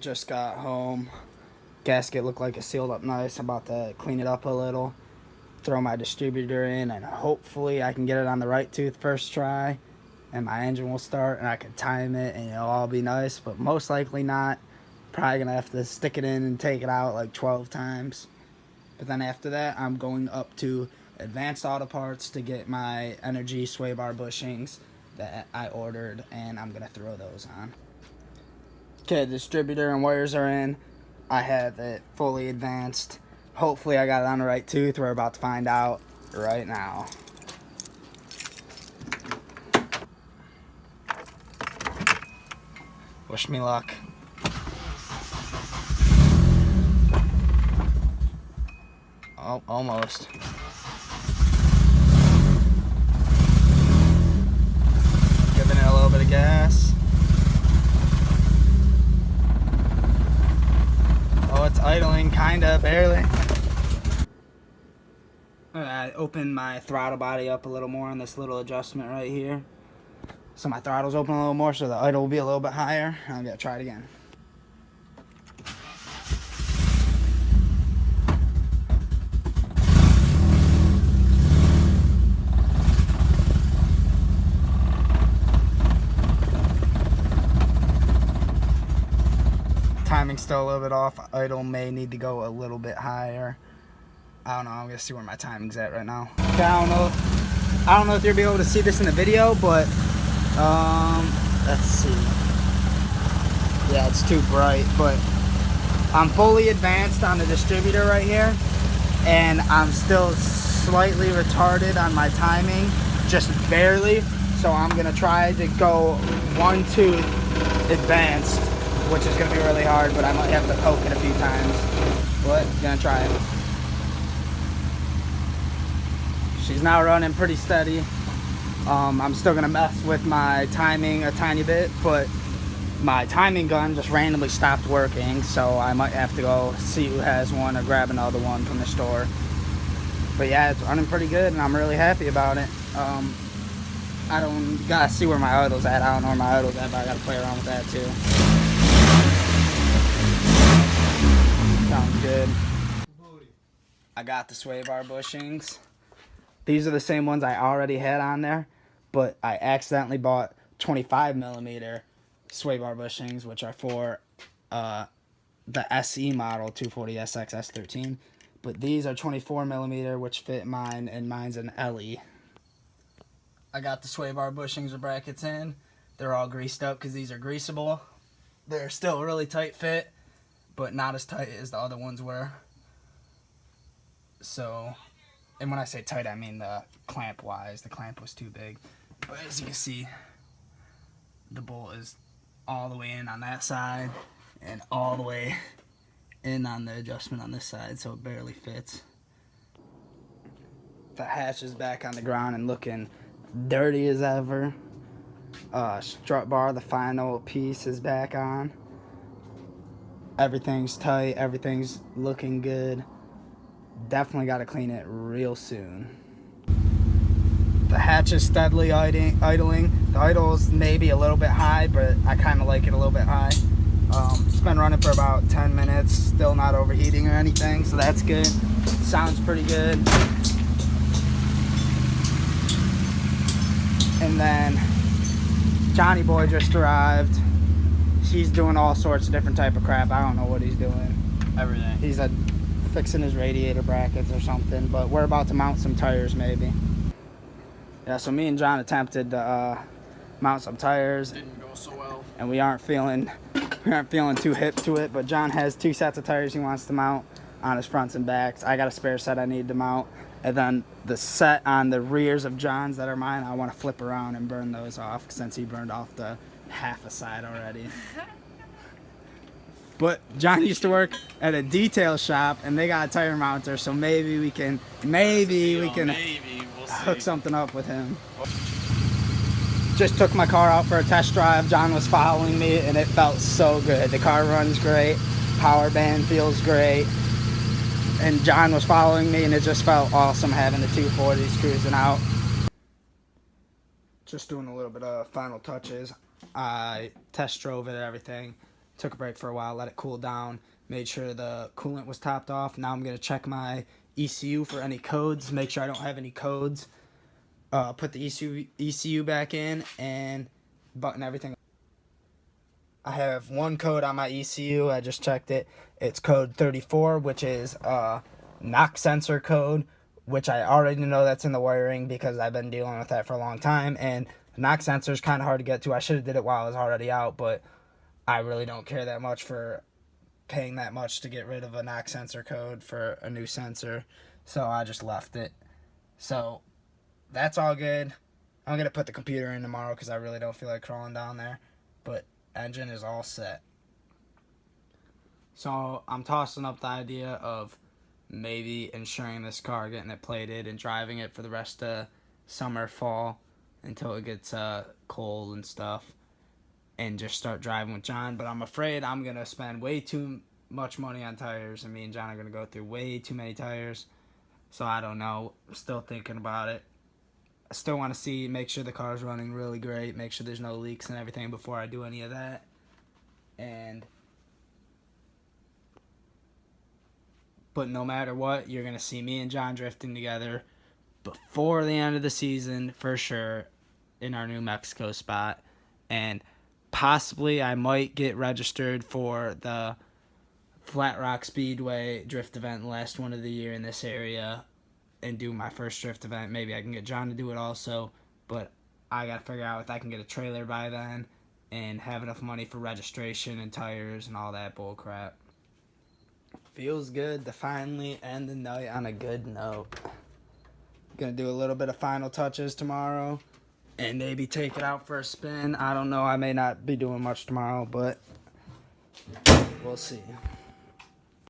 Just got home. Gasket looked like it sealed up nice. I'm about to clean it up a little, throw my distributor in, and hopefully I can get it on the right tooth first try, and my engine will start, and I can time it, and it'll all be nice, but most likely not. Probably gonna have to stick it in and take it out like 12 times. But then after that, I'm going up to Advanced Auto Parts to get my Energy sway bar bushings that I ordered, and I'm gonna throw those on. Okay, distributor and wires are in. I have it fully advanced. Hopefully I got it on the right tooth. We're about to find out right now. Wish me luck. Oh, almost. Giving it a little bit of gas. Oh, it's idling, kinda, barely. I opened my throttle body up a little more on this little adjustment right here. So my throttle's open a little more, so the idle will be a little bit higher. I'm gonna try it again. Timing's still a little bit off. Idle may need to go a little bit higher. I don't know. I'm gonna see where my timing's at right now. Okay, I don't know if you'll be able to see this in the video, but let's see. Yeah, it's too bright, but I'm fully advanced on the distributor right here, and I'm still slightly retarded on my timing, just barely. So I'm gonna try to go 1 tooth advanced, which is gonna be really hard, but I might have to poke it a few times. But gonna try it. She's now running pretty steady. I'm still gonna mess with my timing a tiny bit, but my timing gun just randomly stopped working, so I might have to go see who has one or grab another one from the store. But yeah, it's running pretty good, and I'm really happy about it. I don't gotta see where my idle's at. I don't know where my idle's at, but I gotta play around with that too. Sounds good. I got the sway bar bushings. These are the same ones I already had on there, but I accidentally bought 25mm sway bar bushings, which are for the SE model 240SX S13. But these are 24mm, which fit mine, and mine's an LE. I got the sway bar bushings or brackets in. They're all greased up because these are greasable. They're still a really tight fit, but not as tight as the other ones were. So, and when I say tight, I mean the clamp wise. The clamp was too big. But as you can see, the bolt is all the way in on that side and all the way in on the adjustment on this side, so it barely fits. The hatch is back on the ground and looking dirty as ever. Strut bar, the final piece, is back on. Everything's tight, everything's looking good. Definitely got to clean it real soon. The hatch is steadily idling. The idle's maybe a little bit high, but I kind of like it a little bit high. It's been running for about 10 minutes, still not overheating or anything, so that's good. Sounds pretty good. And then Johnny Boy just arrived. He's doing all sorts of different type of crap. I don't know what he's doing. Everything. He's fixing his radiator brackets or something, but we're about to mount some tires maybe. Yeah, so me and John attempted to mount some tires. Didn't go so well. And we aren't feeling too hip to it, but John has 2 sets of tires he wants to mount on his fronts and backs. I got a spare set I need to mount, and then the set on the rears of John's that are mine, I want to flip around and burn those off since he burned off the half a side already. But John used to work at a detail shop, and they got a tire mounter, so maybe we can hook something up with him. Just took my car out for a test drive. John was following me, and it felt so good. The car runs great, power band feels great, and John was following me, and it just felt awesome having the 240s cruising out. Just doing a little bit of final touches. I test drove it and everything. Took a break for a while, let it cool down, made sure the coolant was topped off. Now I'm going to check my ECU for any codes, make sure I don't have any codes. Put the ECU back in and button everything. I have one code on my ECU. I just checked it. It's code 34, which is a knock sensor code, which I already know that's in the wiring because I've been dealing with that for a long time. And the knock sensor is kind of hard to get to. I should have did it while I was already out, but I really don't care that much for paying that much to get rid of a knock sensor code for a new sensor. So I just left it. So that's all good. I'm going to put the computer in tomorrow because I really don't feel like crawling down there. But engine is all set. So I'm tossing up the idea of maybe insuring this car, getting it plated, and driving it for the rest of summer, fall, until it gets cold and stuff, and just start driving with John. But I'm afraid I'm going to spend way too much money on tires, and me and John are going to go through way too many tires. So I don't know. I'm still thinking about it. I still want to make sure the car's running really great, make sure there's no leaks and everything before I do any of that. But no matter what, you're going to see me and John drifting together before the end of the season for sure in our New Mexico spot. And possibly I might get registered for the Flat Rock Speedway drift event, last one of the year in this area, and do my first drift event. Maybe I can get John to do it also, but I got to figure out if I can get a trailer by then and have enough money for registration and tires and all that bull crap. Feels good to finally end the night on a good note. Gonna do a little bit of final touches tomorrow and maybe take it out for a spin. I don't know. I may not be doing much tomorrow, but we'll see.